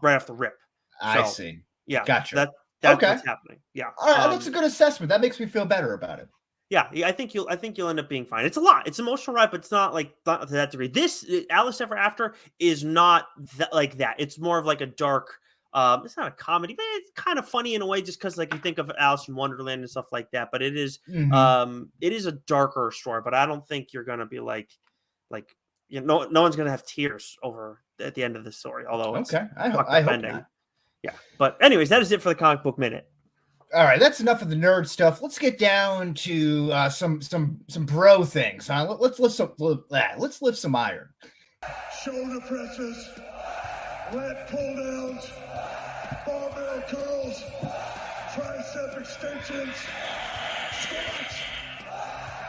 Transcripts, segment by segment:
right off the rip. I So, see. Yeah, Gotcha. that's Okay. what's happening. Yeah, All right, that's a good assessment. That makes me feel better about it. yeah. I think you'll end up being fine. It's a lot. It's emotional, right? But it's not like not to that degree. This Alice Ever After is not like that. It's more of like a dark. It's not a comedy, but it's kind of funny in a way, just because like you think of Alice in Wonderland and stuff like that. But it is a darker story. But I don't think you're gonna be like no one's gonna have tears over at the end of the story. Although it's okay. I hope ending. not. Yeah. But anyways, that is it for the comic book minute. All right, that's enough of the nerd stuff. Let's get down to some bro things. Huh? Let's lift some iron. Shoulder presses, lat pull downs, barbell curls, tricep extensions, squats,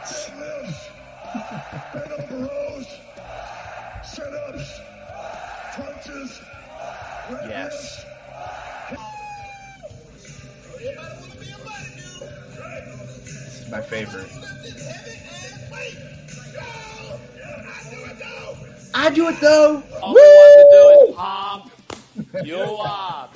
deadlifts, bent over rows, sit-ups, crunches, leg Yes. This is my favorite. I do it though. All we want to do is pump you up.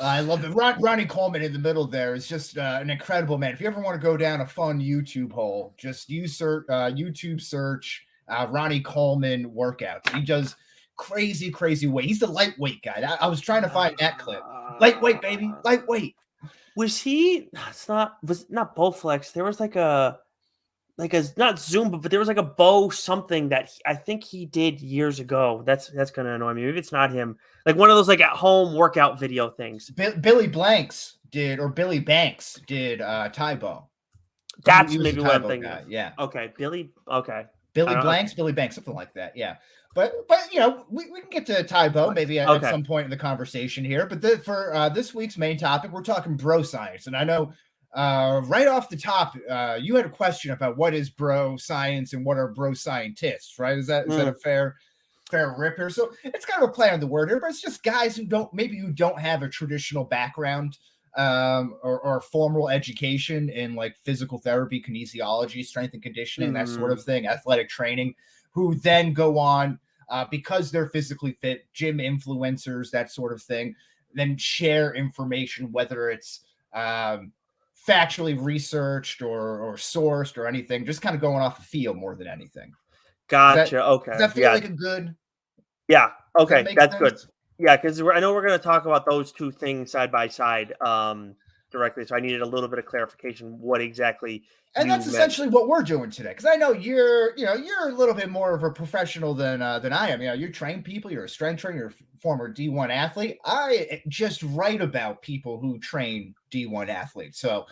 I love it. Ronnie Coleman in the middle there is just an incredible man. If you ever want to go down a fun YouTube hole, just YouTube search Ronnie Coleman workouts. He does crazy weight. He's the lightweight guy. I was trying to find that clip. Lightweight, baby. Lightweight. Was he? Was not Bowflex. There was like a not Zumba, but there was like a bow something that I think he did years ago. That's gonna annoy me. Maybe it's not him. Like one of those like at home workout video things. Billy Banks did Thai bow. That's he was maybe a what Thai I'm bow thinking. guy. Yeah. Okay, Billy. Okay. Billy Banks, something like that. Yeah. But you know, we can get to Tybo maybe at some point in the conversation here. But for this week's main topic, we're talking bro science. And I know right off the top, you had a question about what is bro science and what are bro scientists, right? Is that a fair rip here? So it's kind of a play on the word here, but it's just guys who don't have a traditional background or formal education in like physical therapy, kinesiology, strength and conditioning, that sort of thing, athletic training, who then go on because they're physically fit, gym influencers, that sort of thing, then share information, whether it's factually researched or sourced or anything, just kind of going off the feel more than anything. Gotcha. Okay. Does that feel like a good? Yeah. Okay. That's sense? good. Yeah, because I know we're going to talk about those two things side by side directly. So I needed a little bit of clarification what exactly. And that's essentially what we're doing today. Because I know you're a little bit more of a professional than I am. You know, you train people. You're a strength trainer. You're a former D1 athlete. I just write about people who train D1 athletes. So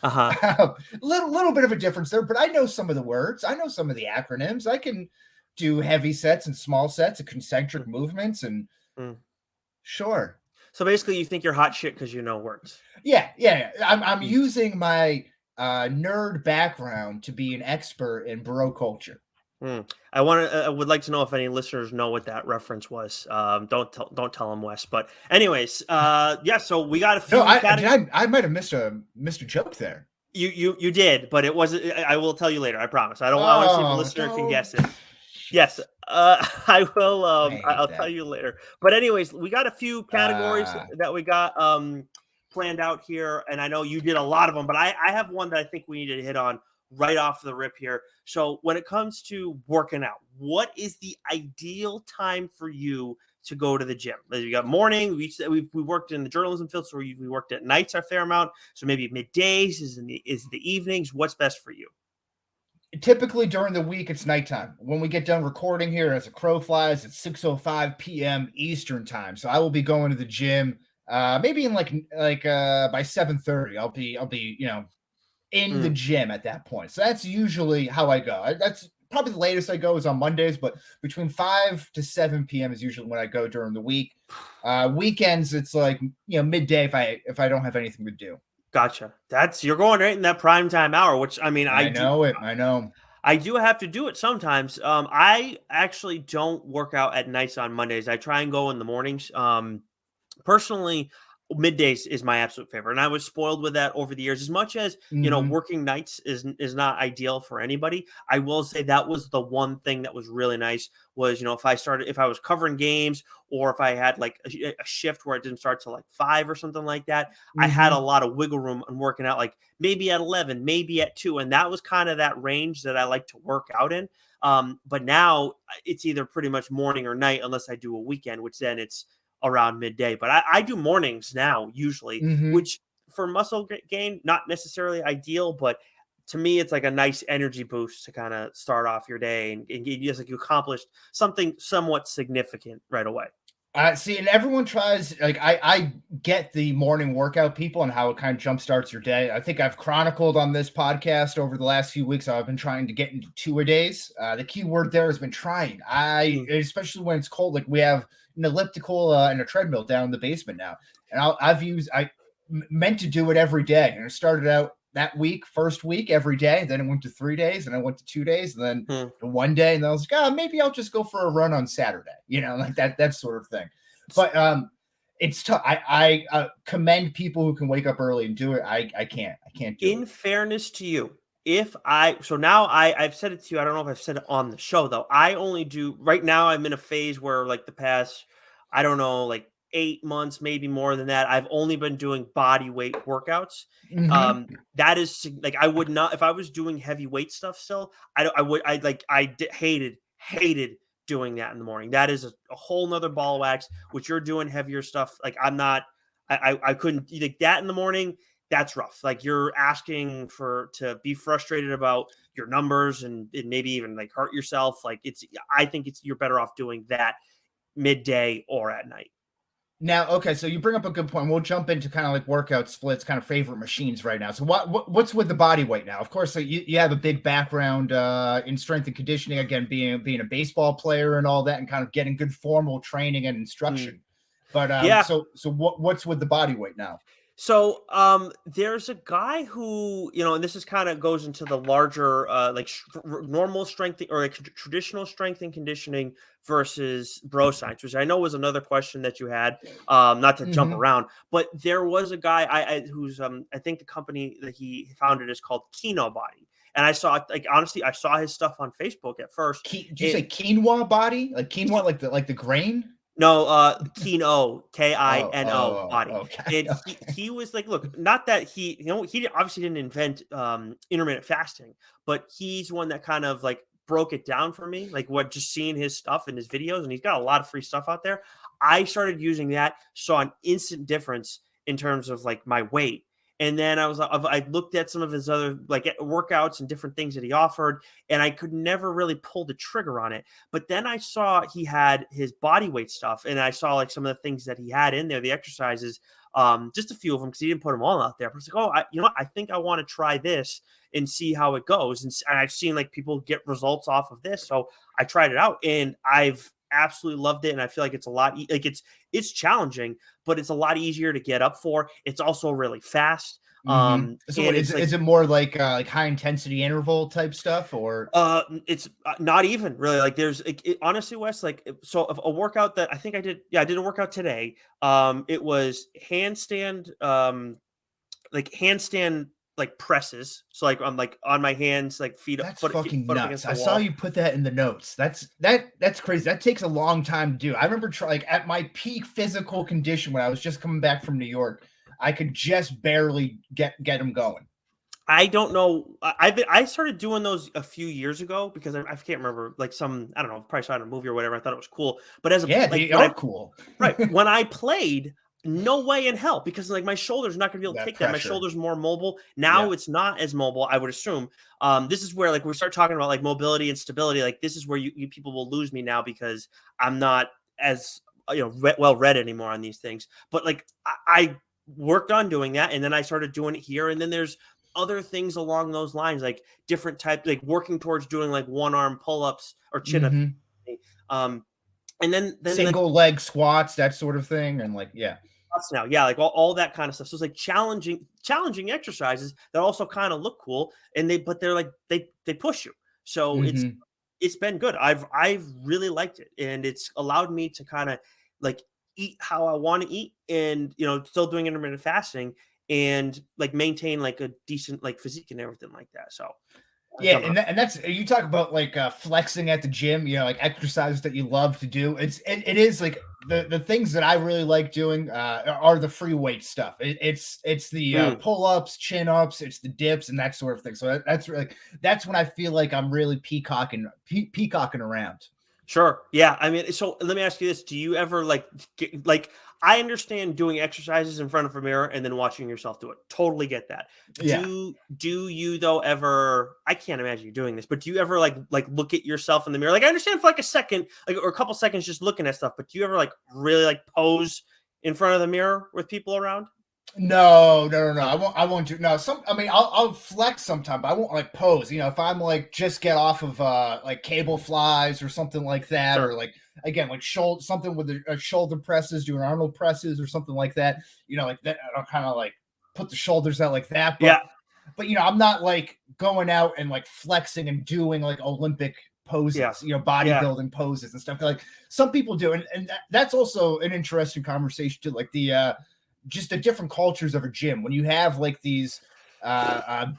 little bit of a difference there. But I know some of the words. I know some of the acronyms. I can do heavy sets and small sets and concentric movements and sure. So basically, you think you're hot shit because you know words. Yeah. I'm using my nerd background to be an expert in bro culture. I would like to know if any listeners know what that reference was. Don't tell them, Wes. But anyways, yeah. So we got a few. No, I might have missed a joke there. You did, but it wasn't. I will tell you later. I promise. I don't want to see if the listener can guess it. Yes, I will. I'll tell you later. But anyways, we got a few categories that we got planned out here, and I know you did a lot of them, but I have one that I think we need to hit on right off the rip here. So when it comes to working out, what is the ideal time for you to go to the gym? You got morning. We worked in the journalism field, so we worked at nights a fair amount. So maybe middays is the evenings. What's best for you? Typically during the week, it's nighttime. When we get done recording here, as a crow flies, it's 6:05 p.m. Eastern time. So I will be going to the gym, maybe in like by 7:30. I'll be in the gym at that point. So that's usually how I go. That's probably the latest I go is on Mondays, but between 5 to 7 p.m. is usually when I go during the week. Weekends, it's like midday if I don't have anything to do. Gotcha. You're going right in that prime time hour, which I mean, I know. I do have to do it sometimes. I actually don't work out at nights on Mondays. I try and go in the mornings. Personally, middays is my absolute favorite, and I was spoiled with that over the years. As much as working nights is not ideal for anybody, I will say that was the one thing that was really nice. Was if I was covering games, or if I had like a shift where it didn't start till like 5 or something like that, I had a lot of wiggle room on working out, like maybe at 11, maybe at 2, and that was kind of that range that I like to work out in. But now it's either pretty much morning or night, unless I do a weekend, which then it's around midday. But I do mornings now usually, which for muscle gain, not necessarily ideal, but to me, it's like a nice energy boost to kind of start off your day and just like you accomplished something somewhat significant right away. See, and everyone tries, like, I get the morning workout people and how it kind of jumpstarts your day. I think I've chronicled on this podcast over the last few weeks, I've been trying to get into 2-a-days. The key word there has been trying. Especially when it's cold, like we have an elliptical and a treadmill down in the basement now. And I meant to do it every day. And it started out that first week, every day. Then it went to 3 days, and I went to 2 days, and then to 1 day. And then I was like, maybe I'll just go for a run on Saturday, like that sort of thing. But it's tough. I commend people who can wake up early and do it. I can't do it. In fairness to you, I've said it to you. I don't know if I've said it on the show though. I only do right now. I'm in a phase where like the past, I don't know, like 8 months, maybe more than that, I've only been doing body weight workouts. That is like, I would not, if I was doing heavy weight stuff still, hated doing that in the morning. That is a whole nother ball of wax, which you're doing heavier stuff. Like I couldn't like that in the morning. That's rough. Like you're asking to be frustrated about your numbers and maybe even like hurt yourself. Like I think you're better off doing that midday or at night. Now, okay, so you bring up a good point. We'll jump into kind of like workout splits, kind of favorite machines right now. So what's with the body weight now? Of course, so you have a big background in strength and conditioning, again, being a baseball player and all that, and kind of getting good formal training and instruction. But so what's with the body weight now? So there's a guy who, and this is kind of goes into the larger normal strength or like traditional strength and conditioning versus bro science, which I know was another question that you had. Not to jump around, but there was a guy who's I think the company that he founded is called Kino Body. And I saw, like, honestly, I saw his stuff on Facebook at first. Did you say quinoa body? Like quinoa, like the grain? No, Kino, Kino body. Okay. And he was like, look, not that he obviously didn't invent intermittent fasting, but he's one that kind of like broke it down for me. Like just seeing his stuff and his videos, and he's got a lot of free stuff out there. I started using that, saw an instant difference in terms of like my weight. And then I looked at some of his other like workouts and different things that he offered, and I could never really pull the trigger on it. But then I saw he had his body weight stuff, and I saw like some of the things that he had in there, the exercises, just a few of them because he didn't put them all out there. But I was like, I think I want to try this and see how it goes. And I've seen like people get results off of this, so I tried it out, and I've absolutely loved it. And I feel like it's a lot like it's challenging, but it's a lot easier to get up for. It's also really fast. So is it more like high intensity interval type stuff, or it's not even really like there's honestly, Wes, like, so a workout that I think I did a workout today. It was handstand like presses. So like I'm like on my hands, like feet up. That's fucking nuts. I saw you put that in the notes. That's crazy. That takes a long time to do. I remember like at my peak physical condition when I was just coming back from New York, I could just barely get them going. I don't know. I started doing those a few years ago because I can't remember, like I don't know, probably saw it in a movie or whatever. I thought it was cool. But they are cool. Right. When I played, no way in hell, because like my shoulder's not going to be able to take that. My shoulder's more mobile. Now it's not as mobile, I would assume. This is where like we start talking about like mobility and stability. Like this is where you people will lose me now because I'm not as well read anymore on these things. But like I worked on doing that, and then I started doing it here, and then there's other things along those lines, like different types, like working towards doing like one arm pull-ups or chin-ups. And then single leg squats, that sort of thing. And like, now, like all that kind of stuff. So it's like challenging exercises that also kind of look cool, and they're like they push you. So it's been good. I've really liked it, and it's allowed me to kind of like eat how I want to eat, and still doing intermittent fasting, and like maintain like a decent like physique and everything like that. So yeah, and that's you talk about like flexing at the gym, like exercises that you love to do. It is like the things that I really like doing are the free weight stuff. It's the pull ups, chin ups, it's the dips and that sort of thing. So that's when I feel like I'm really peacocking around. Sure. Yeah. I mean, so let me ask you this: do you ever like? I understand doing exercises in front of a mirror and then watching yourself do it. Totally get that. Yeah. Do you though ever? I can't imagine you doing this, but do you ever like look at yourself in the mirror? Like I understand for like a second, like or a couple seconds, just looking at stuff. But do you ever like really like pose in front of the mirror with people around? No. I won't do no. I'll flex sometime, but I won't like pose. If I'm like just get off of like cable flies or something like that, Sure. or like again like something with the shoulder presses, doing Arnold presses or something like that. Like that. I'll kind of like put the shoulders out like that. But, yeah. But I'm not going out and like flexing and doing like Olympic poses, bodybuilding poses and stuff. Like some people do, and that's also an interesting conversation too. Like the just the different cultures of a gym. When you have like these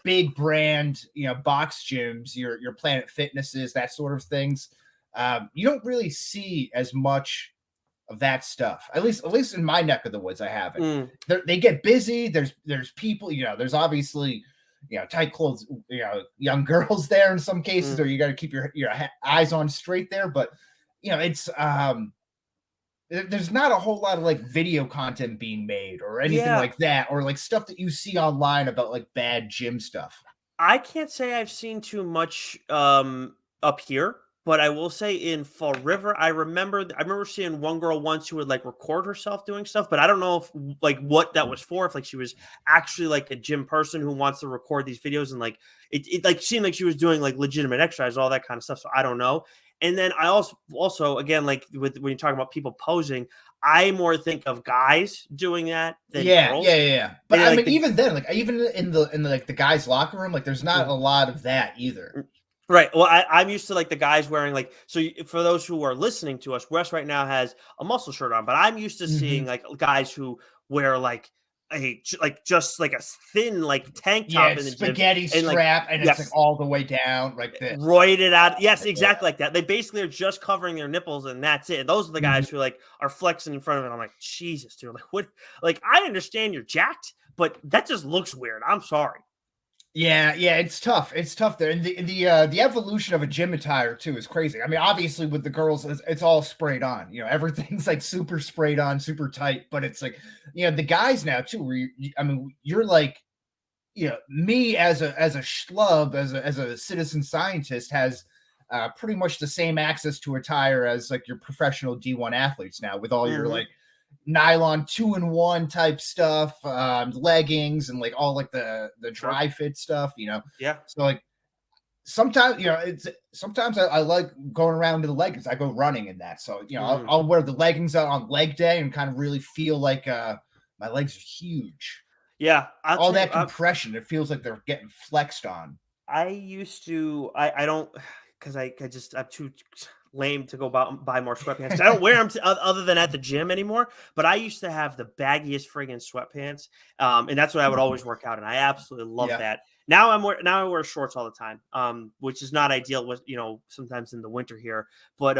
big brand, box gyms, your Planet Fitnesses, that sort of things, you don't really see as much of that stuff. At least in my neck of the woods, I haven't. They get busy. There's people. There's obviously tight clothes. Young girls there in some cases, or you got to keep your eyes on straight there. But it's there's not a whole lot of like video content being made or anything like that, or like stuff that you see online about like bad gym stuff. I can't say I've seen too much up here, but I will say in Fall River, I remember seeing one girl once who would like record herself doing stuff, but I don't know if like what that was for, if like she was actually like a gym person who wants to record these videos, and like it like seemed like she was doing like legitimate exercise, all that kind of stuff. So I don't know. And then I also again, like when you're talking about people posing, I more think of guys doing that than girls. Yeah. But I mean, even then, like even in the like the guys' locker room, like there's not a lot of that either. Right. Well, I'm used to like the guys wearing like, so for those who are listening to us, Wes right now has a muscle shirt on, but I'm used to seeing like guys who wear like just like a thin like tank top in the spaghetti gym, strap, and it's like all the way down like this, roided out. Yes, exactly like that. They basically are just covering their nipples, and that's it. And those are the guys who like are flexing in front of it. I'm like, Jesus, dude, like what? Like I understand you're jacked, but that just looks weird. I'm sorry. Yeah, it's tough. It's tough there. And the evolution of a gym attire too is crazy. I mean, obviously with the girls, it's all sprayed on. Everything's like super sprayed on, super tight. But it's like, the guys now too. Where you're like, me as a schlub, as a citizen scientist has pretty much the same access to attire as like your professional D1 athletes now, with all your like nylon 2-in-1 type stuff, leggings, and like all like the dry fit stuff, So like sometimes, sometimes I like going around to the leggings. I go running in that. So, I'll wear the leggings out on leg day and kind of really feel like my legs are huge. Yeah. All that compression, it feels like they're getting flexed on. I used to, I don't, because I'm too lame to go buy more sweatpants. I don't wear them other than at the gym anymore, but I used to have the baggiest friggin' sweatpants. And that's what I would always work out in. I absolutely love that. Now I wear shorts all the time, which is not ideal with, sometimes in the winter here, but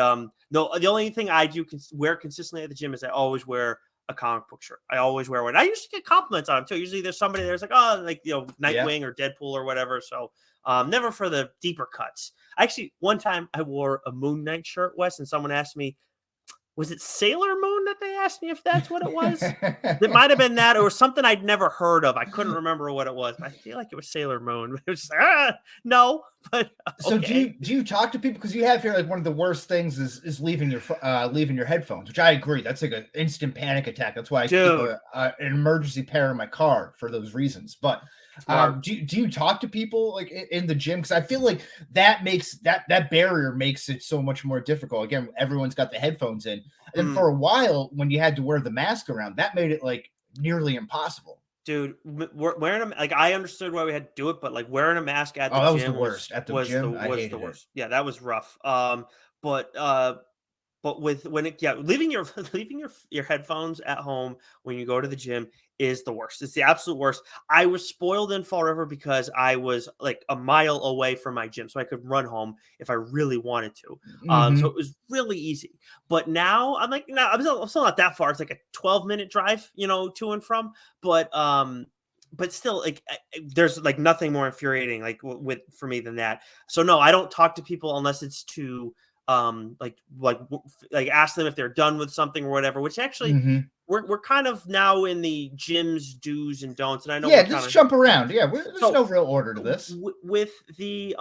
no, the only thing I do wear consistently at the gym is I always wear a comic book shirt. I always wear one. I used to get compliments on them too. Usually there's somebody there's like, oh, like, Nightwing or Deadpool or whatever. So never for the deeper cuts. Actually, one time I wore a Moon Knight shirt, Wes, and someone asked me, was it Sailor Moon that they asked me if that's what it was? It might have been that or something I'd never heard of. I couldn't remember what it was, but I feel like it was Sailor Moon. It was like, no, but so do you talk to people? Because you have here like one of the worst things is leaving your headphones, which I agree. That's like an instant panic attack. That's why I keep an emergency pair in my car for those reasons. But do you talk to people like in the gym? Because I feel like that makes that barrier makes it so much more difficult. Again, everyone's got the headphones in, and for a while when you had to wear the mask around, that made it like nearly impossible. Dude, wearing them, like I understood why we had to do it, but like wearing a mask at the gym was the worst. At the gym, was the worst. Yeah, that was rough. But But leaving your headphones at home when you go to the gym is the worst. It's the absolute worst. I was spoiled in Fall River because I was like a mile away from my gym, so I could run home if I really wanted to. So it was really easy. But now I'm like, no, I'm still not that far. It's like a 12-minute drive, to and from. But still, like, there's like nothing more infuriating for me than that. So no, I don't talk to people unless it's to ask them if they're done with something or whatever, which actually we're kind of now in the gym's do's and don'ts. And I know just jump around. Yeah. There's no real order to this with the,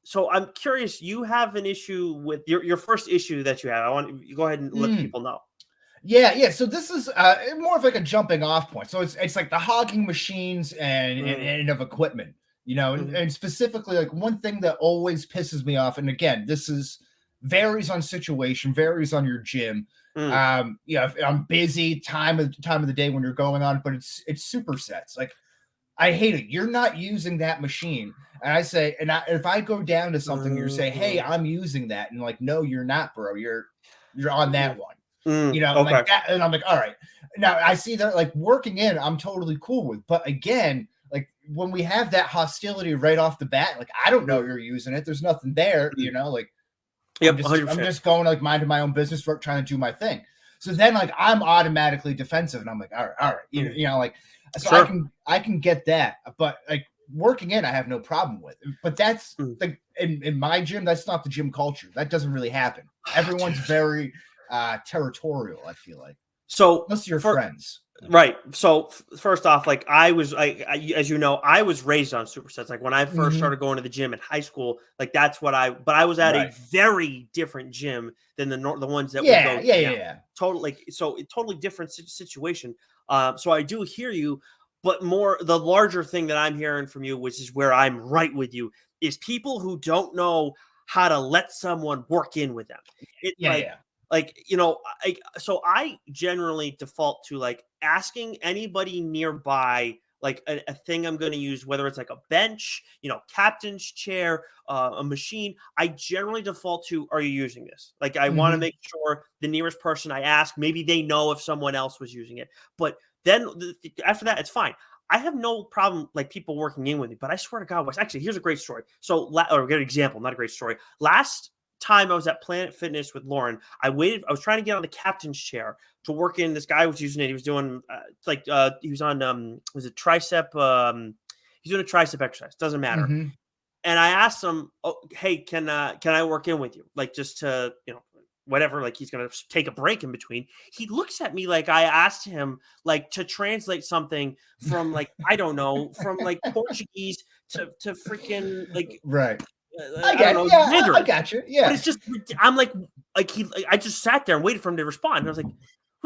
so I'm curious, you have an issue with your first issue that you have. I want you go ahead and let people know. Yeah. So this is more of like a jumping off point. So it's like the hogging machines and of equipment, and specifically like one thing that always pisses me off. And again, this varies on situation, varies on your gym. If I'm busy, time of the day when you're going on, but it's supersets. Like, I hate it. You're not using that machine. And I say, if I go down to something, you say, hey, I'm using that. And like, no, you're not, bro. You're on that one. Like that. And I'm like, all right. Now I see that like working in, I'm totally cool with. But again, like when we have that hostility right off the bat, like, I don't know you're using it. There's nothing there, like, yep, I'm just going like minding my own business, trying to do my thing. So then like I'm automatically defensive and I'm like, all right. Like, so sure. I can get that, but like working in, I have no problem with. But that's like in my gym, that's not the gym culture. That doesn't really happen. Everyone's very territorial, I feel like. So unless you're friends. Right. So first off, like I was, as you know, I was raised on supersets. Like when I first started going to the gym in high school, like that's what but I was at a very different gym than the ones that would go. Yeah. Totally. So totally different situation. So I do hear you, but the larger thing that I'm hearing from you, which is where I'm right with you, is people who don't know how to let someone work in with them. So I generally default to like asking anybody nearby, like a thing I'm going to use, whether it's like a bench, captain's chair, a machine. I generally default to, are you using this? Like, I want to make sure the nearest person I ask, maybe they know if someone else was using it. But then after that, it's fine. I have no problem like people working in with me, but I swear to God, Wes, actually, here's a great story. So, or a good example, not a great story. Last time I was at Planet Fitness with Lauren, I was trying to get on the captain's chair to work in. This guy was using it. He was doing he was on was it tricep? He's doing a tricep exercise. Doesn't matter. And I asked him, hey, can I work in with you? Like, just to, whatever, like he's going to take a break in between. He looks at me like I asked him like to translate something from like, I don't know, from like Portuguese to freaking like, right. I got you. Yeah. But it's just, I'm I just sat there and waited for him to respond. And I was like,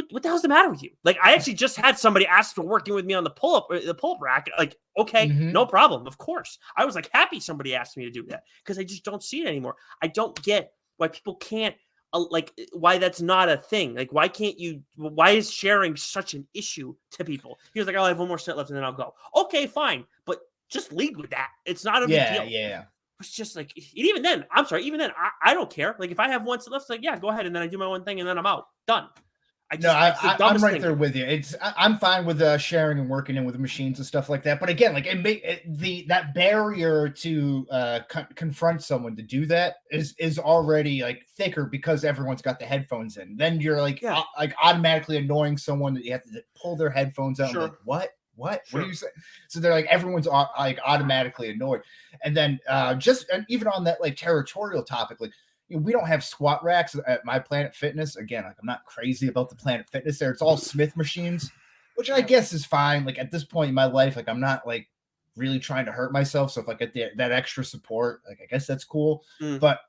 what the hell's the matter with you? Like, I actually just had somebody ask for working with me on the pull-up rack. Like, okay, no problem. Of course. I was like happy somebody asked me to do that because I just don't see it anymore. I don't get why people can't, why that's not a thing. Like, why is sharing such an issue to people? He was like, I'll have one more set left and then I'll go. Okay, fine. But just lead with that. It's not a big deal. Yeah. It's just like, even then, I don't care. Like, if I have one set left, like, yeah, go ahead. And then I do my one thing and then I'm out. Done. I'm right there with you. I'm fine with sharing and working in with machines and stuff like that. But again, like that barrier to confront someone to do that is already like thicker because everyone's got the headphones in. Then you're like automatically annoying someone that you have to pull their headphones out. Sure. And like, what do you say? So they're like, everyone's like automatically annoyed. And then even on that like territorial topic, like, we don't have squat racks at my Planet Fitness. Again, like I'm not crazy about the Planet Fitness there. It's all Smith machines, which I guess is fine. Like at this point in my life, like I'm not like really trying to hurt myself. So if I get that extra support, like I guess that's cool. But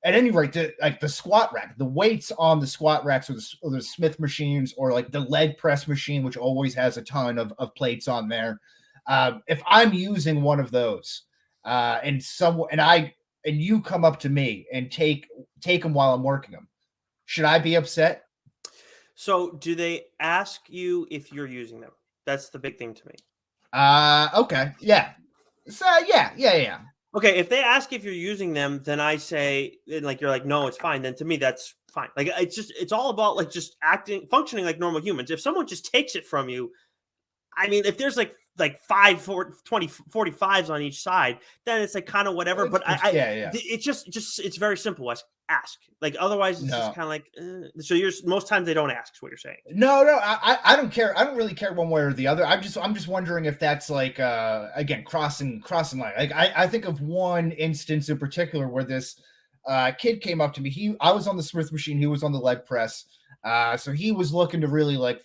at any rate, the squat rack, the weights on the squat racks or the Smith machines or like the leg press machine, which always has a ton of plates on there. If I'm using one of those and you come up to me and take them while I'm working them, should I be upset? So do they ask you if you're using them? That's the big thing to me. Okay. Yeah. So yeah. Okay. If they ask if you're using them, then I say, like, you're like, no, it's fine. Then to me, that's fine. Like it's all about like just functioning like normal humans. If someone just takes it from you, I mean, if there's like 20, 45s on each side, then it's like kind of whatever. But it's just it's very simple. Ask. Like otherwise, it's just kind of like. So most times they don't ask. Is what you're saying? No, I don't care. I don't really care one way or the other. I'm just wondering if that's like again crossing line. Like I think of one instance in particular where this kid came up to me. I was on the Smith machine. He was on the leg press. So he was looking to really like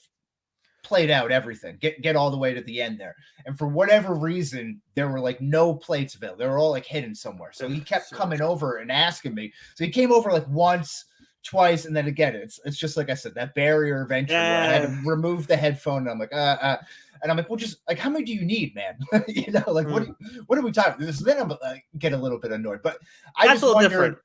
played out everything, get all the way to the end there. And for whatever reason, there were like no plates available. They were all like hidden somewhere. So he kept coming over and asking me. So he came over like once, twice, and then again, it's just like I said, that barrier eventually where I had to remove the headphone. And I'm like, and I'm like, well, just like, how many do you need, man? You know, like what are we talking? This then I'm get a little bit annoyed, but I just wonder,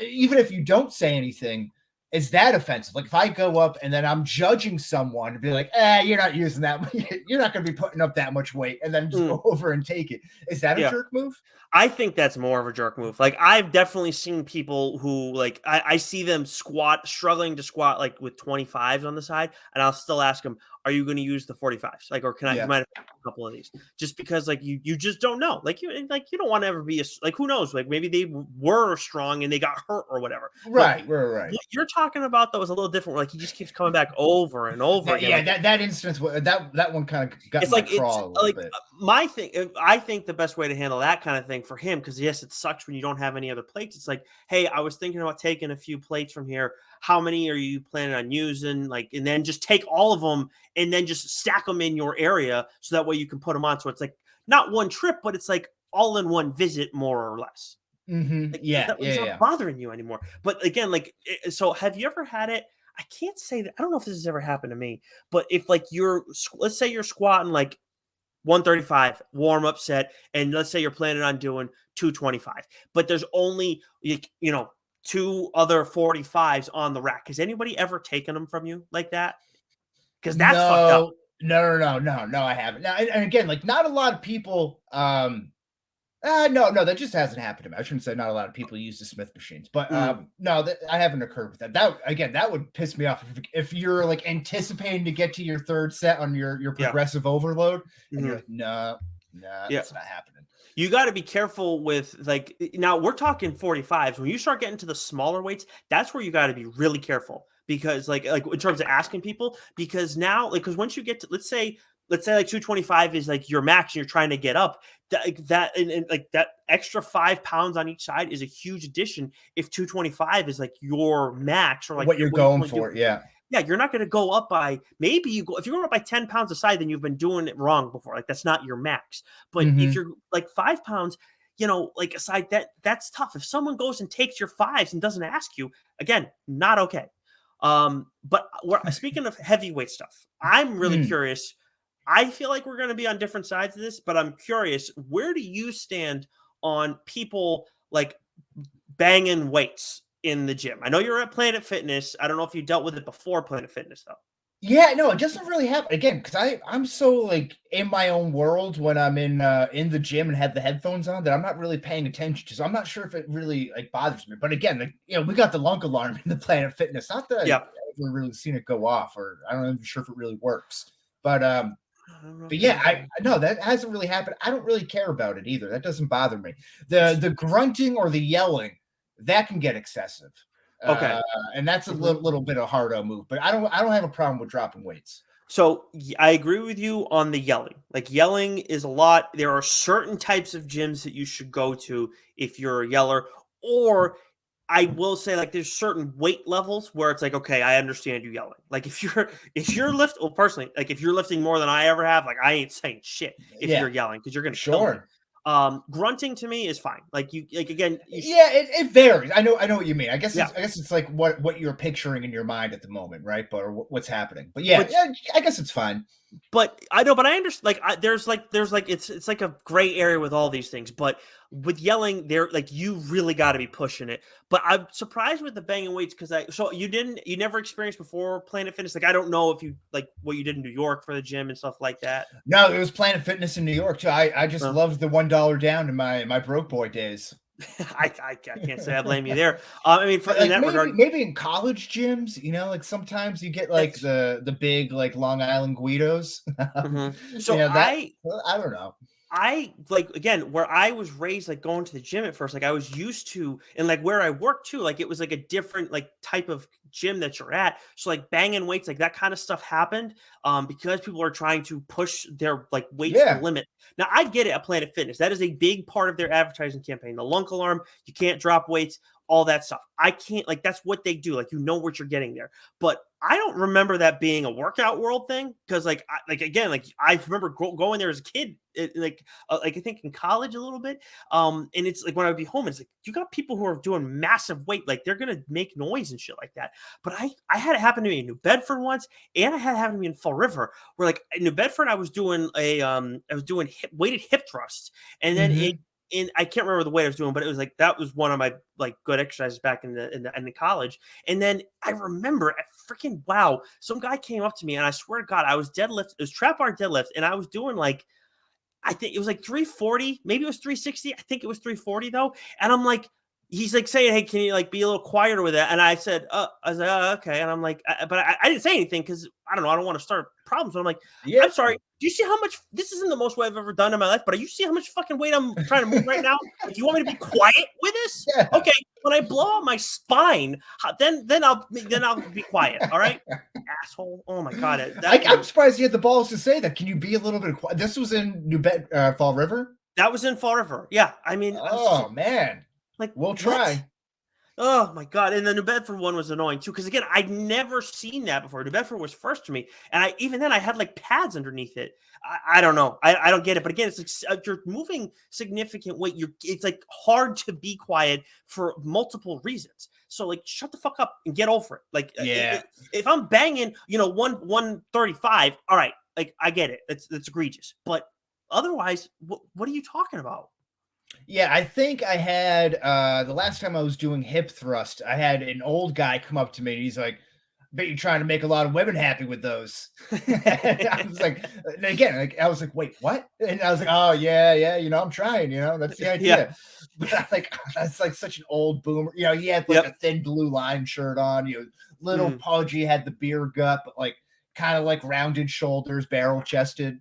even if you don't say anything, is that offensive? Like if I go up and then I'm judging someone and be like, you're not using that, you're not going to be putting up that much weight, and then just go over and take it. Is that a jerk move? I think that's more of a jerk move. Like I've definitely seen people who like, I see them struggling to squat like with 25s on the side. And I'll still ask them, are you going to use the 45s? Like, or can I, you might have a couple of these just because like you just don't know. Like you don't want to ever be like, who knows? Like maybe they were strong and they got hurt or whatever. Right. What you're talking about though is a little different. Like he just keeps coming back over and over again. Yeah. Like, that instance, that one kind of got my crawl a little bit. My thing, I think the best way to handle that kind of thing for him, because yes, it sucks when you don't have any other plates. It's like, hey, I was thinking about taking a few plates from here. How many are you planning on using? Like, and then just take all of them and then just stack them in your area so that way you can put them on. So it's like not one trip, but it's like all in one visit, more or less. Mm-hmm. Like, it's not bothering you anymore. But again, like, so have you ever had it? I can't say that. I don't know if this has ever happened to me, but if like let's say you're squatting like 135 warm up set, and let's say you're planning on doing 225, but there's only two other 45s on the rack. Has anybody ever taken them from you like that? Because that's fucked up. No, I haven't. Now, and again, like not a lot of people. No, that just hasn't happened to me. I shouldn't say not a lot of people use the Smith machines, but no, I haven't occurred with that. That would piss me off if you're like anticipating to get to your third set on your progressive overload, and you're like, no, that's not happening. You got to be careful with like, now we're talking 45s. When you start getting to the smaller weights, that's where you got to be really careful, because like in terms of asking people, because now like, because once you get to, let's say like 225 is like your max and you're trying to get up, that extra 5 pounds on each side is a huge addition. If 225 is like your max, or like what you're going for. Yeah, you're not going to go up by, maybe if you're going up by 10 pounds a side, then you've been doing it wrong before. Like that's not your max. But if you're like 5 pounds, like aside, that's tough. If someone goes and takes your 5s and doesn't ask you, again, not okay. But speaking of heavyweight stuff, I'm really curious. I feel like we're going to be on different sides of this, but I'm curious, where do you stand on people like banging weights in the gym? I know you're at Planet Fitness. I don't know if you dealt with it before Planet Fitness though. Yeah, no, it doesn't really happen again, because I'm so like in my own world when I'm in the gym and have the headphones on that I'm not really paying attention to. So I'm not sure if it really like bothers me. But again, like, we got the lunk alarm in the Planet Fitness. Not that I've ever really seen it go off, or I'm not even sure if it really works. But yeah, I know that hasn't really happened. I don't really care about it either. That doesn't bother me. The grunting or the yelling, that can get excessive. Okay. And that's a little bit of hardo move, but I don't have a problem with dropping weights. So I agree with you on the yelling. Like yelling is a lot. There are certain types of gyms that you should go to if you're a yeller, or I will say like there's certain weight levels where it's like, okay, I understand you yelling. Like if you're lifting, well, personally, like if you're lifting more than I ever have, like I ain't saying shit if you're yelling, because you're gonna kill me. Grunting to me is fine. Like again. It varies. I know what you mean. I guess it's like what you're picturing in your mind at the moment, right? Or what's happening. But I guess it's fine. But I understand. Like there's it's like a gray area with all these things. But with yelling, there like you really got to be pushing it. But I'm surprised with the banging weights, because you never experienced before Planet Fitness. Like I don't know if you like what you did in New York for the gym and stuff like that. No, it was Planet Fitness in New York too. I just loved the $1 down in my broke boy days. I can't say I blame you there. I mean, in that regard, maybe in college gyms, like sometimes you get like the big like Long Island Guidos. Mm-hmm. So I don't know. I like again where I was raised, like going to the gym at first, like I was used to, and like where I worked too, like it was like a different like type of gym that you're at. So like banging weights, like that kind of stuff happened because people are trying to push their like weights to the limit. Now I get it at Planet Fitness. That is a big part of their advertising campaign. The lunk alarm, you can't drop weights, all that stuff. I can't like that's what they do. Like what you're getting there. But I don't remember that being a workout world thing because like I remember going there as a kid, like I think in college a little bit. And it's like when I would be home, it's like you got people who are doing massive weight, like they're gonna make noise and shit like that. But I had it happen to me in New Bedford once, and I had it happen to me in Fall River, where like in New Bedford I was doing weighted hip thrusts, and then and I can't remember the weight I was doing, but it was like that was one of my like good exercises back in the college. And then I remember at freaking wow, some guy came up to me and I swear to God, I was deadlift, it was trap bar deadlift, and I was doing like I think it was like 340, maybe it was 360. I think it was 340 though. And I'm like, he's like saying, "Hey, can you like be a little quieter with that?" And I said, I was like, "Oh, okay." And I'm like, but I didn't say anything because I don't know, I don't want to start problems. But I'm like, I'm sorry. Do you see how much this isn't the most weight I've ever done in my life? But you see how much fucking weight I'm trying to move right now? Like, you want me to be quiet with this? Yeah. Okay. When I blow out my spine, then I'll be quiet. All right, asshole. Oh my God. I'm surprised you had the balls to say that. Can you be a little bit quiet? This was in Fall River. That was in Fall River. Yeah. I mean, man. Like, we'll try. What? Oh my God. And the New Bedford one was annoying too. Cause again, I'd never seen that before. New Bedford was first to me. And even then I had like pads underneath it. I don't know. I don't get it. But again, it's like, if you're moving significant weight, it's like hard to be quiet for multiple reasons. So like, shut the fuck up and get over it. Like, if I'm banging, 135, all right. Like I get it. It's egregious, but otherwise, what are you talking about? Yeah, I think I had the last time I was doing hip thrust, I had an old guy come up to me and he's like, "Bet you're trying to make a lot of women happy with those." And I was like, again, I was like, "Wait, what?" And I was like, "Oh yeah, I'm trying, that's the idea." Yeah. But I'm like, that's like such an old boomer. He had like a thin blue line shirt on, little pudgy, had the beer gut, but like kind of like rounded shoulders, barrel chested,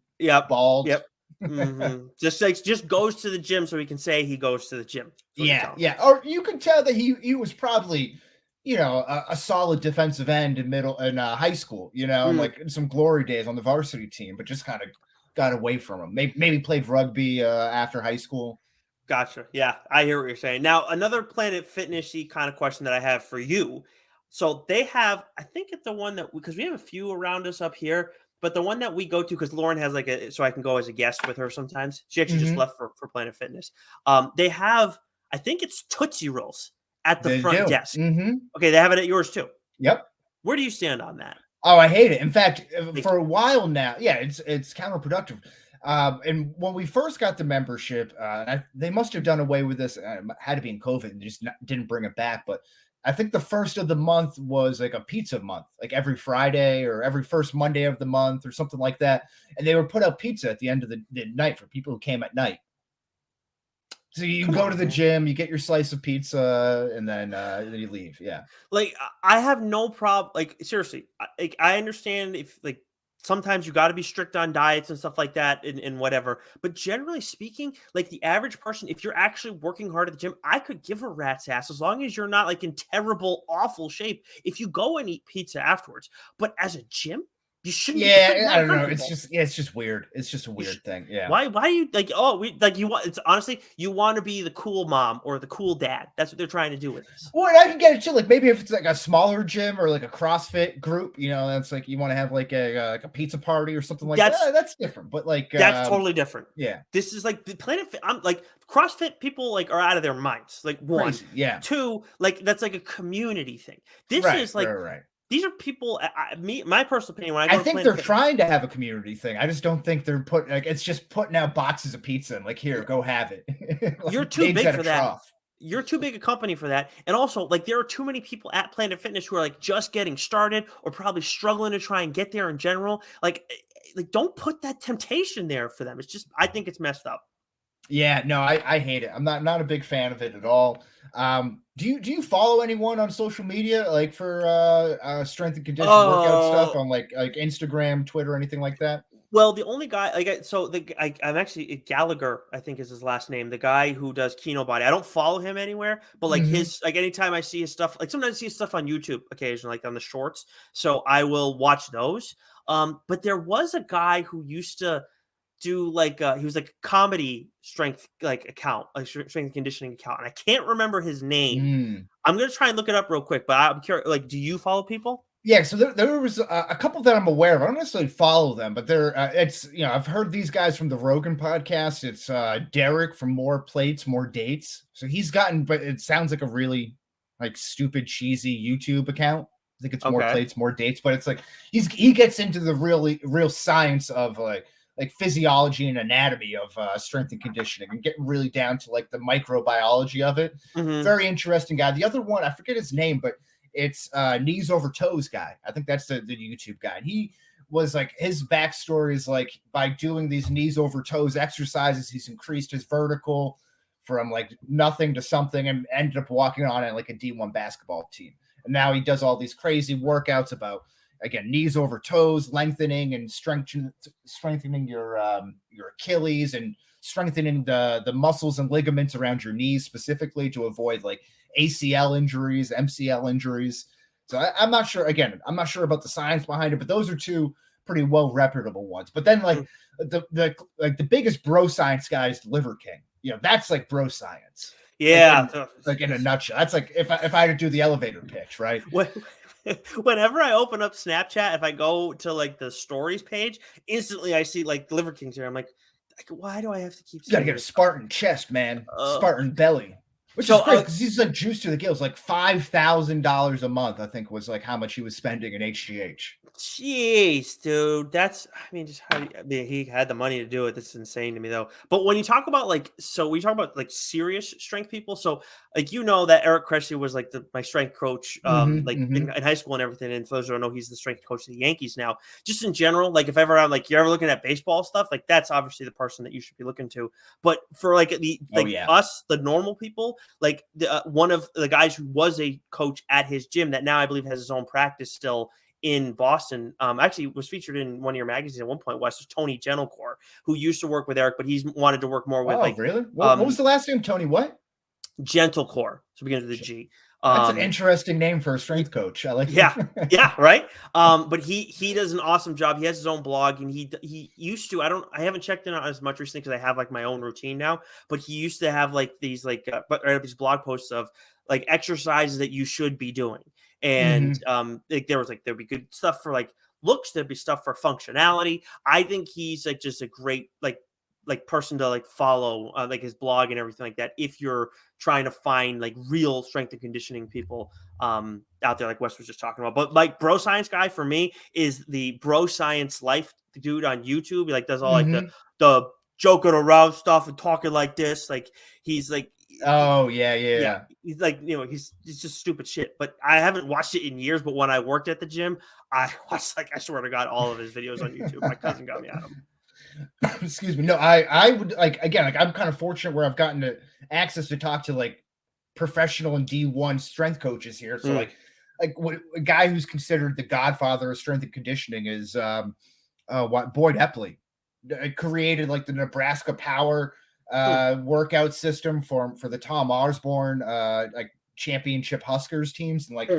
bald. Yep. Mm-hmm. Just goes to the gym so he can say he goes to the gym. Yeah. Or you can tell that he was probably, a solid defensive end in high school, like in some glory days on the varsity team, but just kind of got away from him. Maybe played rugby after high school. Gotcha. Yeah, I hear what you're saying. Now, another Planet Fitness-y kind of question that I have for you. So they have, I think it's the one that, because we have a few around us up here, but the one that we go to, because Lauren has so I can go as a guest with her sometimes. She actually just left for Planet Fitness. They have, I think it's Tootsie Rolls at the front desk. Okay, they have it at yours too. Yep. Where do you stand on that? Oh, I hate it. In fact, for a while now, it's counterproductive. And when we first got the membership, they must have done away with this. It had to be in COVID and just didn't bring it back. But I think the first of the month was like a pizza month, like every Friday or every first Monday of the month or something like that. And they would put out pizza at the end of the night for people who came at night. So you go to the gym, you get your slice of pizza, and then you leave. Yeah. Like I have no problem. Like seriously, I understand if like sometimes you got to be strict on diets and stuff like that and whatever. But generally speaking, like the average person, if you're actually working hard at the gym, I could give a rat's ass as long as you're not like in terrible, awful shape. If you go and eat pizza afterwards, but as a gym, you shouldn't. Yeah, I don't know. It's just weird. It's just a weird thing. Yeah. Why do you like? Oh, you want? It's honestly, you want to be the cool mom or the cool dad. That's what they're trying to do with this. Well, and I can get it too. Like maybe if it's like a smaller gym or like a CrossFit group, that's like you want to have like a pizza party or something like that. That's different. But like that's totally different. Yeah. This is like the Planet Fit. I'm like CrossFit people like are out of their minds. Like one, yeah. Two, like that's like a community thing. This is like. Right. These are people. My personal opinion. When I think they're trying to have a community thing. I just don't think they're it's just putting out boxes of pizza and like here, go have it. Like, you're too big for that. Trough. You're too big a company for that. And also, like there are too many people at Planet Fitness who are like just getting started or probably struggling to try and get there in general. Like don't put that temptation there for them. It's just I think it's messed up. Yeah, no, I hate it. I'm not a big fan of it at all. Do you follow anyone on social media like for strength and condition workout stuff on like Instagram, Twitter, anything like that? Well, the only guy I'm actually Gallagher, I think is his last name. The guy who does Kino Body. I don't follow him anywhere, but like Mhm. his anytime I see his stuff, like sometimes I see his stuff on YouTube occasionally, like on the shorts. So I will watch those. But there was a guy who used to do like he was like a comedy strength like account, like strength and conditioning account, and I can't remember his name. Mm. I'm gonna try and look it up real quick, but I'm curious. Like, do you follow people? Yeah, so there was a couple that I'm aware of. I don't necessarily follow them, but it's I've heard these guys from the Rogan podcast. It's Derek from More Plates, More Dates. So he's gotten, but it sounds like a really like stupid cheesy YouTube account. I think it's More Okay. Plates, More Dates, but it's like he gets into the real science of like physiology and anatomy of strength and conditioning and getting really down to like the microbiology of it. Mm-hmm. Very interesting guy. The other one, I forget his name, but it's Knees Over Toes guy. I think that's the YouTube guy. He was like, his backstory is like by doing these knees over toes exercises, he's increased his vertical from like nothing to something and ended up walking on it like a D1 basketball team. And now he does all these crazy workouts about, again, knees over toes, lengthening and strengthening your Achilles and strengthening the muscles and ligaments around your knees specifically to avoid like ACL injuries, MCL injuries. So I'm not sure. Again, I'm not sure about the science behind it, but those are two pretty well reputable ones. But then like the biggest bro science guy is Liver King. That's like bro science. Yeah, like in a nutshell. That's like if I had to do the elevator pitch, right? Whenever I open up Snapchat, if I go to like the stories page, instantly I see like Liver King's here. I'm like, why do I have to keep? You gotta get a Spartan chest, man. Spartan belly. Which is great because he's like juiced to the gills, like $5,000 a month, I think was like how much he was spending in HGH. Jeez, dude, just he had the money to do it. That's insane to me, though. But when you talk about like serious strength people, so like that Eric Cressey was like my strength coach, in high school and everything. And for those who don't know, he's the strength coach of the Yankees now. Just in general, like if ever you're ever looking at baseball stuff, like that's obviously the person that you should be looking to. But for like us, the normal people, like one of the guys who was a coach at his gym that now I believe has his own practice still in Boston, actually was featured in one of your magazines at one point, was Tony Gentilcore, who used to work with Eric, but he's wanted to work more with really? What was the last name? Tony what? Gentilcore. So it begins with a G. That's an interesting name for a strength coach. I like yeah, right. But he does an awesome job. He has his own blog, and he used to. I haven't checked in on as much recently because I have like my own routine now. But he used to have like these these blog posts of like exercises that you should be doing. And there'd be good stuff for like looks, there'd be stuff for functionality. I think he's like just a great like person to like follow like his blog and everything like that if you're trying to find like real strength and conditioning people out there like Wes was just talking about. But like bro science guy for me is the bro science life dude on YouTube. He like does all like the joking around stuff and talking like this. Like he's like, oh yeah. He's like, he's just stupid shit. But I haven't watched it in years. But when I worked at the gym, I watched I swear to God, all of his videos on YouTube. My cousin got me at him. Excuse me. No, I would I'm kind of fortunate where I've gotten to access to talk to like professional and D1 strength coaches here. So like what a guy who's considered the godfather of strength and conditioning is Boyd Epley. Created like the Nebraska Power workout system for the Tom Osborne like championship Huskers teams, and like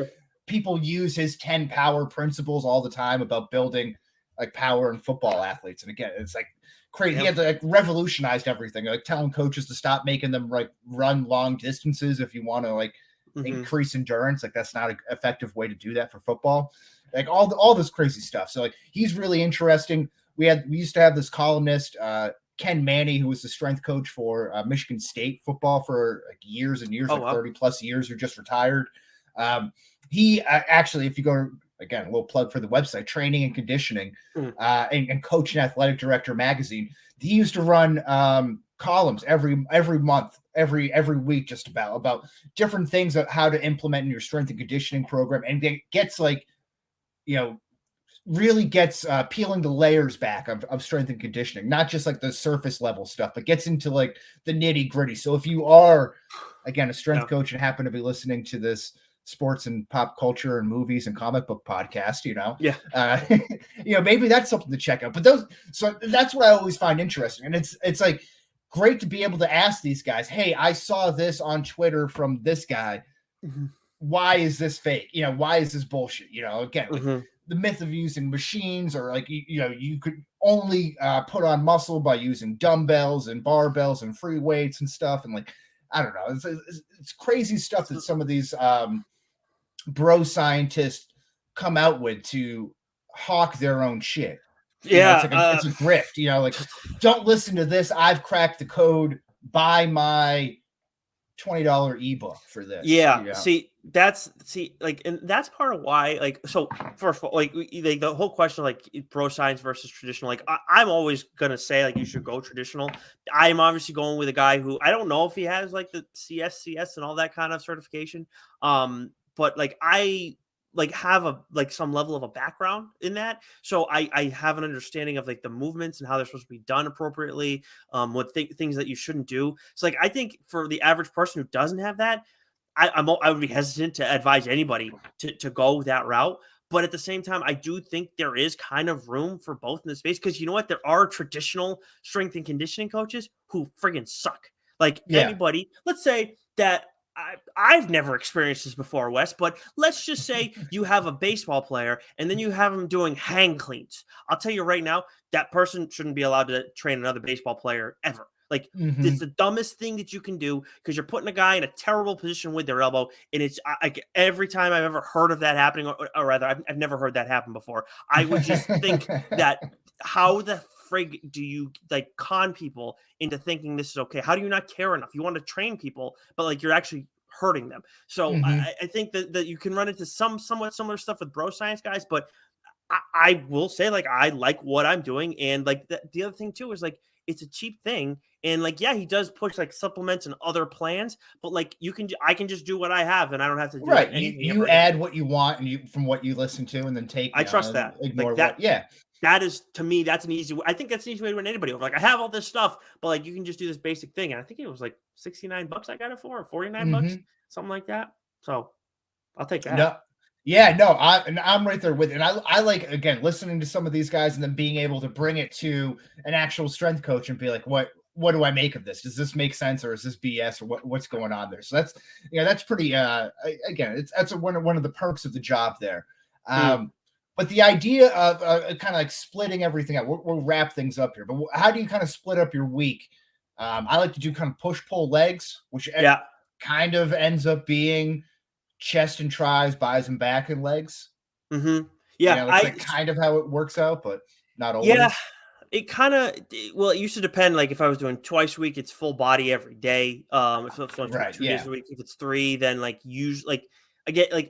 people use his 10 power principles all the time about building like power and football athletes. And again, it's like crazy. He had to like revolutionized everything, like telling coaches to stop making them like run long distances if you want to like increase endurance. Like that's not an effective way to do that for football. Like all this crazy stuff. So like he's really interesting. We used to have this columnist, Ken Manny, who was the strength coach for Michigan State football for like years and years, 30 plus years, who just retired. He actually, if you go, again, a little plug for the website, Training and Conditioning, and Coach and Athletic Director magazine. He used to run columns every month, every week, just about different things of how to implement in your strength and conditioning program. And it gets like, really gets peeling the layers back of strength and conditioning, not just like the surface level stuff, but gets into like the nitty gritty. So if you are, again, a strength coach and happen to be listening to this sports and pop culture and movies and comic book podcast, maybe that's something to check out. But so that's what I always find interesting. And it's like great to be able to ask these guys, hey, I saw this on Twitter from this guy. Mm-hmm. Why is this fake? Why is this bullshit? Again, like, the myth of using machines, or like, you could only put on muscle by using dumbbells and barbells and free weights and stuff. And like, I don't know, it's crazy stuff that some of these bro scientists come out with to hawk their own shit. Yeah. It's a grift, like, don't listen to this. I've cracked the code. Buy my $20 ebook for this. Yeah. And that's part of why, like, so first of all, like the whole question of like bro science versus traditional, like I'm always going to say like you should go traditional. I'm obviously going with a guy who I don't know if he has like the CSCS and all that kind of certification. But like I have some level of a background in that. So I have an understanding of like the movements and how they're supposed to be done appropriately, what things that you shouldn't do. So like, I think for the average person who doesn't have that, I would be hesitant to advise anybody to go that route. But at the same time, I do think there is kind of room for both in this space, because you know what? There are traditional strength and conditioning coaches who friggin' suck. Like anybody, let's say that I've never experienced this before, Wes, but let's just say you have a baseball player and then you have him doing hang cleans. I'll tell you right now, that person shouldn't be allowed to train another baseball player ever. Like, it's the dumbest thing that you can do, because you're putting a guy in a terrible position with their elbow. And it's like every time I've ever heard of that happening, or rather, I've never heard that happen before. I would just think that how the frig do you like con people into thinking this is okay? How do you not care enough? You want to train people, but like you're actually hurting them. So I think that you can run into somewhat similar stuff with bro science guys, but I will say, like, I like what I'm doing. And like the other thing too is like, it's a cheap thing. And like, yeah, he does push like supplements and other plans, but like I can just do what I have and I don't have to do anything. You add what you want and from what you listen to, and then take, I trust that. Ignore like that. That is, to me, that's an easy way. I think that's an easy way to win anybody over. Like, I have all this stuff, but like, you can just do this basic thing. And I think it was like $69 I got it for, or $49, something like that. So I'll take that. I'm right there with it. And I like, again, listening to some of these guys and then being able to bring it to an actual strength coach and be like, what do I make of this? Does this make sense, or is this BS, or what's going on there? So that's pretty, again, that's one of the perks of the job there. But the idea of kind of like splitting everything out, we'll wrap things up here. But how do you kind of split up your week? I like to do kind of push-pull legs, which kind of ends up being chest and tries, buys and back and legs. Yeah, that's like kind of how it works out, but not always. Yeah, it kind of, well, it used to depend. Like if I was doing twice a week, it's full body every day. If it's 2 days a week, if it's 3, then like usually, like I get like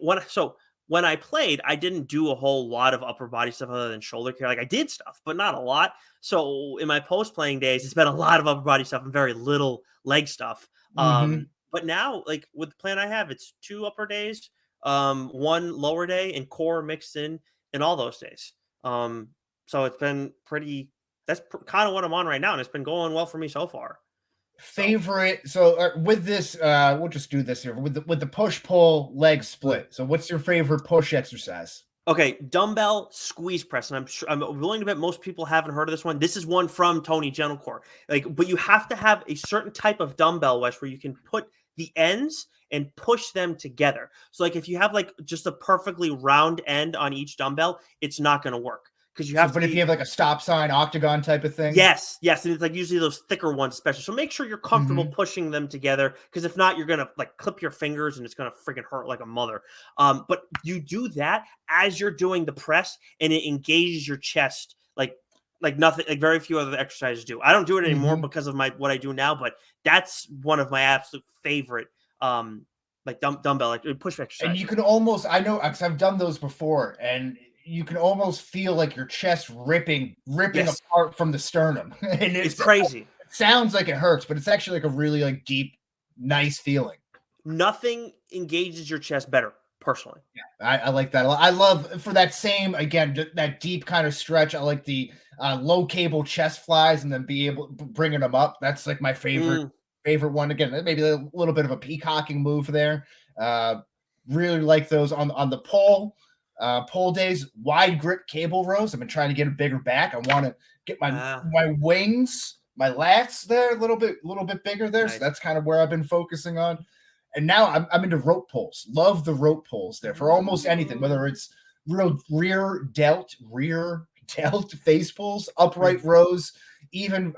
when I played, I didn't do a whole lot of upper body stuff other than shoulder care. Like I did stuff, but not a lot. So in my post-playing days, it's been a lot of upper body stuff and very little leg stuff. But now, like with the plan I have, it's 2 upper days, 1 lower day, and core mixed in all those days. So it's been pretty. That's kind of what I'm on right now, and it's been going well for me so far. Favorite. So with this, we'll just do this here with the push pull leg split. So what's your favorite push exercise? Okay, dumbbell squeeze press, and I'm willing to bet most people haven't heard of this one. This is one from Tony Gentlecore. But you have to have a certain type of dumbbell, Wes, where you can put the ends and push them together. So like if you have like just a perfectly round end on each dumbbell, it's not going to work. Because you have if you have like a stop sign octagon type of thing. Yes. And it's like usually those thicker ones, especially. So make sure you're comfortable pushing them together, because if not, you're gonna like clip your fingers and it's gonna freaking hurt like a mother. But you do that as you're doing the press, and it engages your chest like nothing, like very few other exercises do. I don't do it anymore because of what I do now, but that's one of my absolute favorite like dumbbell like push exercises. And you can almost, I know, because I've done those before, and you can almost feel like your chest ripping apart from the sternum. And it's crazy. It sounds like it hurts, but it's actually like a really like deep, nice feeling. Nothing engages your chest better personally. Yeah, I like that a lot. I love for that same, again, that deep kind of stretch. I like the low cable chest flies and then be able bringing them up. That's like my favorite one. Again, maybe a little bit of a peacocking move there. Really like those on the pole. Pole days, wide grip cable rows. I've been trying to get a bigger back. I want to get my wings, my lats there a little bit bigger there. Nice. So that's kind of where I've been focusing on. And now I'm into rope pulls. Love the rope pulls there for almost anything, whether it's rear delt face pulls, upright rows, even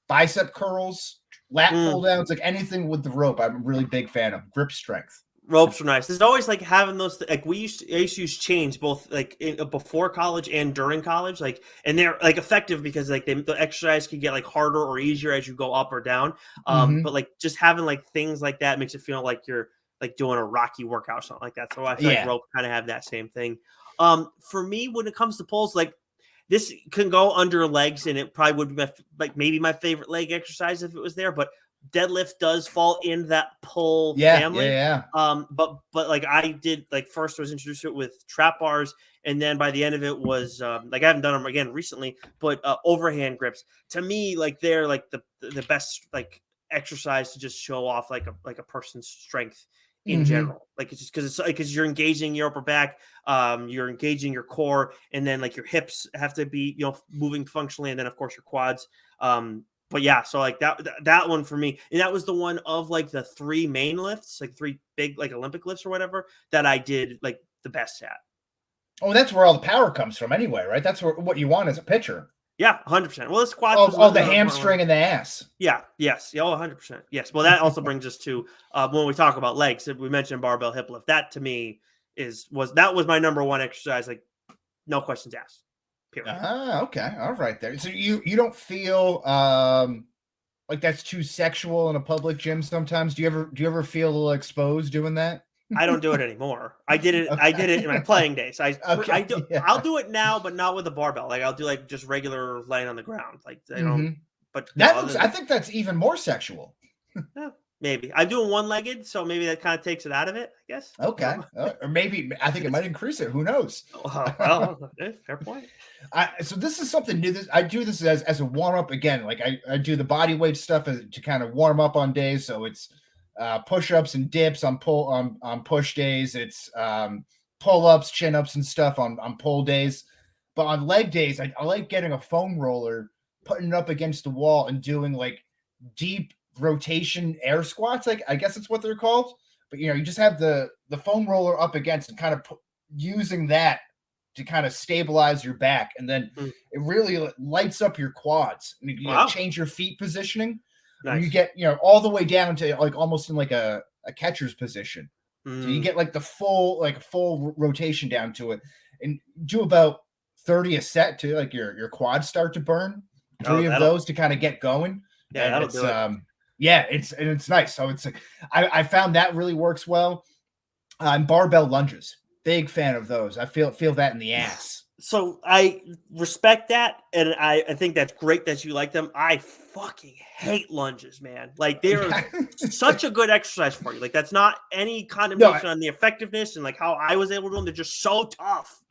bicep curls, lat pull downs, like anything with the rope. I'm a really big fan of grip strength. Ropes are nice. There's always like having those, like I used to use chains both like before college and during college, like, and they're like effective because like the exercise can get like harder or easier as you go up or down. But like just having like things like that makes it feel like you're like doing a Rocky workout or something like that. So I feel like rope kind of have that same thing. For me, when it comes to pulls, like this can go under legs, and it probably would be maybe my favorite leg exercise if it was there, but deadlift does fall in that pull family. But like I did, like first I was introduced to it with trap bars, and then by the end of it was like I haven't done them again recently, but overhand grips. To me, like they're like the best like exercise to just show off like a person's strength in general. Like it's just because you're engaging your upper back, you're engaging your core, and then like your hips have to be moving functionally, and then of course your quads. But yeah, so like that one for me, and that was the one of like the three main lifts, like three big like Olympic lifts or whatever, that I did like the best at. Oh, that's where all the power comes from anyway, right? That's what you want as a pitcher. Yeah, 100%. Well, the squats. The hamstring and the ass. Yeah. Yes. Yeah. 100%. Yes. Well, that also brings us to when we talk about legs. We mentioned barbell hip lift. That to me was my number one exercise. Like, no questions asked. Period. Okay. All right there. So you don't feel like that's too sexual in a public gym sometimes? Do you ever feel a little exposed doing that? I don't do it anymore. I did it. Okay. I did it in my playing days. I'll do it now, but not with a barbell. Like I'll do like just regular laying on the ground. Like I don't. But I think that's even more sexual. Maybe I'm doing one-legged, so maybe that kind of takes it out of it, I guess. Okay, or maybe I think it might increase it. Who knows? Well, fair point. So this is something new. I do this as a warm-up again. Like I do the body weight stuff to kind of warm up on days. So it's push-ups and dips on push days. It's pull-ups, chin-ups, and stuff on pull days. But on leg days, I like getting a foam roller, putting it up against the wall, and doing like deep rotation air squats. Like I guess that's what they're called. But you just have the foam roller up against and kind of using that to kind of stabilize your back, and then it really lights up your quads. And you change your feet positioning. Nice. You get all the way down to like almost in like a catcher's position. So you get like the full rotation down to it, and do about 30 a set to like your quads start to burn. 3 of those to kind of get going. Yeah, and that'll do it. Yeah, it's nice. So it's I found that really works well. And barbell lunges, big fan of those. I feel that in the ass. So I respect that, and I think that's great that you like them. I fucking hate lunges, man. Like they're such a good exercise for you. Like that's not any condemnation on the effectiveness and like how I was able to do them. They're just so tough.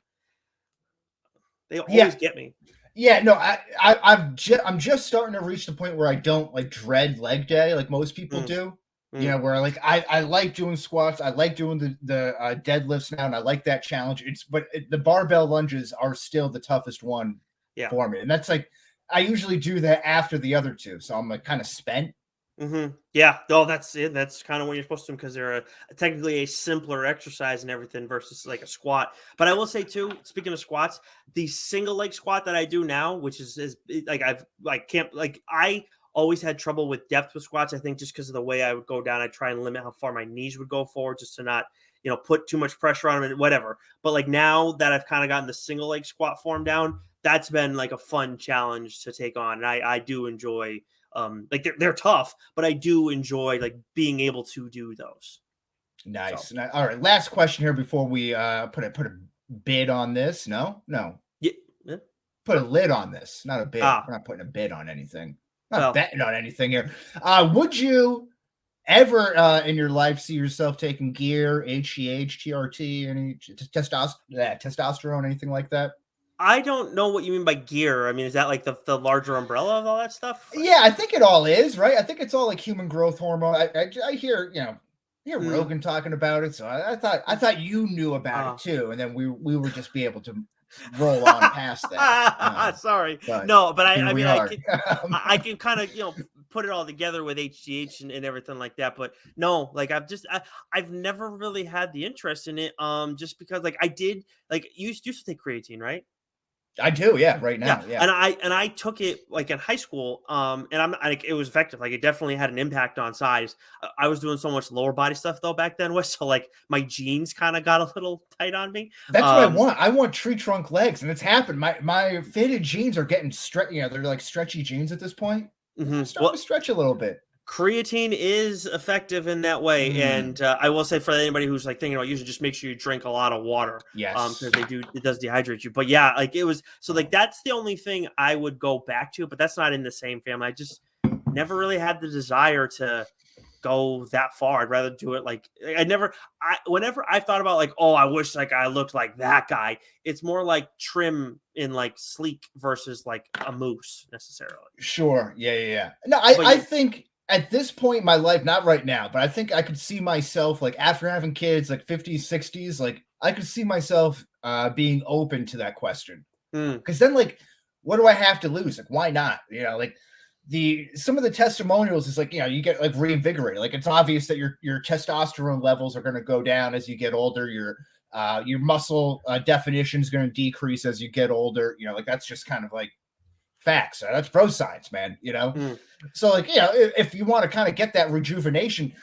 They always get me. Yeah, no, I'm just starting to reach the point where I don't like dread leg day like most people do. Where like I like doing squats, I like doing the deadlifts now, and I like that challenge. But the barbell lunges are still the toughest one for me, and that's like I usually do that after the other two, so I'm like kind of spent. Yeah, no, that's it. That's kind of when you're supposed to, because they're technically a simpler exercise and everything versus like a squat. But I will say too, speaking of squats, the single leg squat that I do now, which is like I always had trouble with depth with squats. I think just because of the way I would go down, I try and limit how far my knees would go forward, just to not put too much pressure on them and whatever. But like now that I've kind of gotten the single leg squat form down, that's been like a fun challenge to take on, and I do enjoy. Like they're tough, but I do enjoy like being able to do those. Nice. So. All right, last question here before we put a bid on this. No. Yeah. Put a lid on this, not a bid. We're not putting a bid on anything. Not betting on anything here. Would you ever in your life see yourself taking gear, HGH, TRT, any testosterone, anything like that? I don't know what you mean by gear. I mean, is that like the larger umbrella of all that stuff? Yeah, I think it all is, right? I think it's all like human growth hormone. I hear, Rogan talking about it, so I thought you knew about it too, and then we would just be able to roll on past that. Sorry, but no, but I mean, I can kind of put it all together with HGH and everything like that. But no, like I've never really had the interest in it. Just because like I did, like you used to take creatine, right? I do, yeah, right now, yeah. And I took it like in high school, and I'm like it was effective. Like it definitely had an impact on size. I was doing so much lower body stuff though back then, so like my jeans kind of got a little tight on me. That's what I want. I want tree trunk legs, and it's happened. My fitted jeans are getting stretchy. They're like stretchy jeans at this point. Starting to stretch a little bit. Creatine is effective in that way, and I will say for anybody who's like thinking about using, just make sure you drink a lot of water. Yes, because it does dehydrate you. But yeah, like it was so like that's the only thing I would go back to, but that's not in the same family. I just never really had the desire to go that far. I'd rather do it like whenever I thought about like, oh, I wish like I looked like that guy. It's more like trim in like sleek versus like a moose necessarily. Sure, yeah. No, I think. At this point in my life, not right now, but I think I could see myself like after having kids, like 50s, 60s, like I could see myself being open to that question. Because then, like, what do I have to lose? Like, why not? Like some of the testimonials is like, you get like reinvigorated. Like it's obvious that your testosterone levels are going to go down as you get older. Your muscle definition is going to decrease as you get older. Like that's just kind of like facts. That's bro science, man. So like, if you want to kind of get that rejuvenation,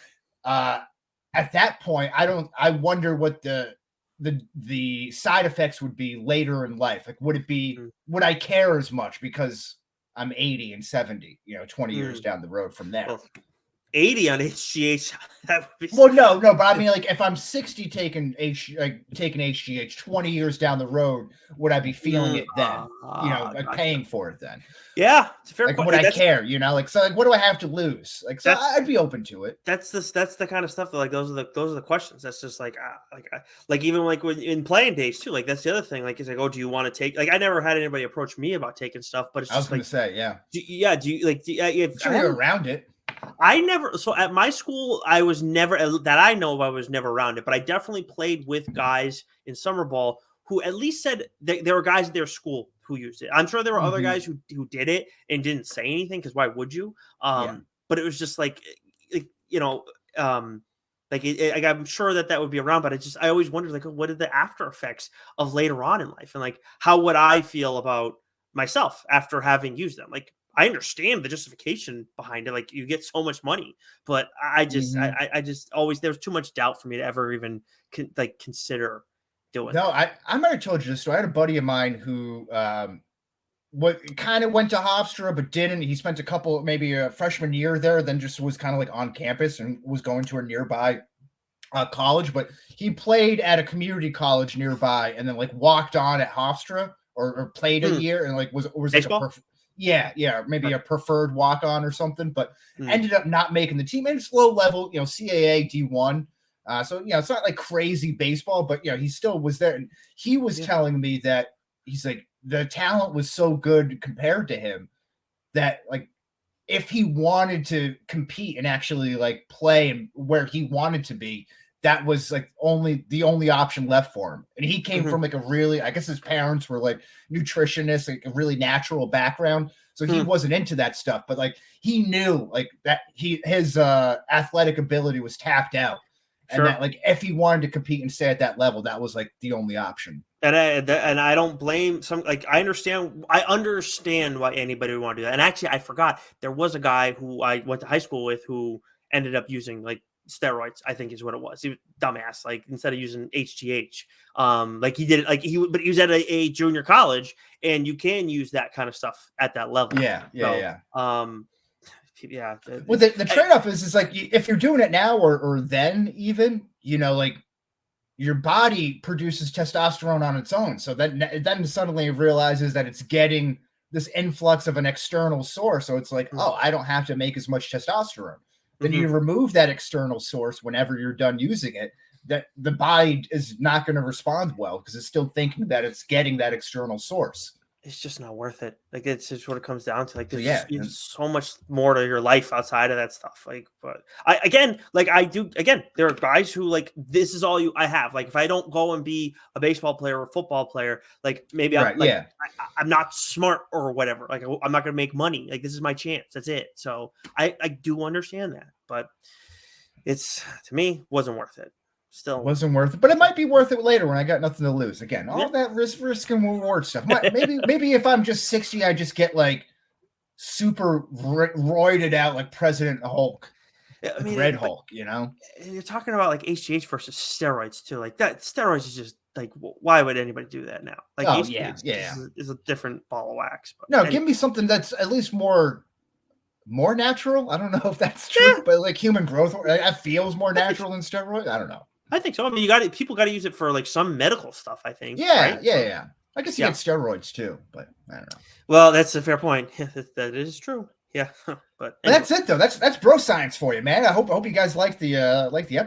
at that point, I wonder what the side effects would be later in life. Like, would I care as much because I'm 80 and 70, 20 years down the road from there? Well, 80 on HGH. Well, no, but I mean, like, if I'm 60 taking HGH 20 years down the road, would I be feeling it then? Like paying for it then? Yeah, it's a fair question. Would I care? Like, so, like, what do I have to lose? Like, so I'd be open to it. That's the kind of stuff that, like, those are the questions. That's just like even like when in playing days too. Like, that's the other thing. Like, it's like, oh, do you want to take? Like, I never had anybody approach me about taking stuff, but it's just I was going to say, yeah. Do you like? If you're around it. I never. So at my school, I was never that I know of. I was never around it, but I definitely played with guys in summer ball who at least said there were guys at their school who used it. I'm sure there were other guys who did it and didn't say anything because why would you? But it was just like I'm sure that would be around, but I always wondered like, what are the after effects of later on in life, and like how would I feel about myself after having used them? Like, I understand the justification behind it. Like, you get so much money, but I just always, there was too much doubt for me to ever even consider doing. No, I might have told you this. So I had a buddy of mine who kind of went to Hofstra, but didn't. He spent maybe a freshman year there, then just was kind of like on campus and was going to a nearby college, but he played at a community college nearby and then like walked on at Hofstra or played a year and like was baseball? Like maybe a preferred walk-on or something, but ended up not making the team. And it's low level, CAA D1. So, it's not like crazy baseball, but, he still was there. And he was telling me that he's like, the talent was so good compared to him that like, if he wanted to compete and actually like play and where he wanted to be, that was like the only option left for him. And he came from like a really, I guess his parents were like nutritionists, like a really natural background. So he wasn't into that stuff, but like he knew like that his athletic ability was tapped out. And that like, if he wanted to compete and stay at that level, that was like the only option. And I don't blame I understand why anybody would want to do that. And actually I forgot there was a guy who I went to high school with who ended up using like steroids, I think is what it was. He was dumbass. Like instead of using HGH, like he did it. Like he was at a junior college, and you can use that kind of stuff at that level. Yeah. Well, the trade-off is like if you're doing it now or then even, like your body produces testosterone on its own, so then suddenly it realizes that it's getting this influx of an external source. So it's like, oh, I don't have to make as much testosterone. then you remove that external source whenever you're done using it. That the body is not going to respond well because it's still thinking that it's getting that external source. It's just not worth it. Like, it's just what it comes down to. Like, there's so much more to your life outside of that stuff. Like, but there are guys who, like, this is all I have. Like, if I don't go and be a baseball player or a football player, like, maybe I'm not smart or whatever. Like, I'm not going to make money. Like, this is my chance. That's it. So I do understand that, but it's, to me, wasn't worth it. Still wasn't worth it, but it might be worth it later when I got nothing to lose. Again, all that risk and reward stuff. Maybe if I'm just 60, I just get like super roided out like President Hulk, Red Hulk. You know, you're talking about like HGH versus steroids too. Like that, steroids is just like, why would anybody do that now? Like, HGH is a different ball of wax. But give me something that's at least more natural. I don't know if that's true, but like human growth, that feels more natural than steroids. I don't know. I think so. I mean, people got to use it for like some medical stuff, I think. Yeah, right? Yeah. I guess you get steroids too, but I don't know. Well, that's a fair point. That is true. Yeah, but that's it though. That's bro science for you, man. I hope you guys like the episode.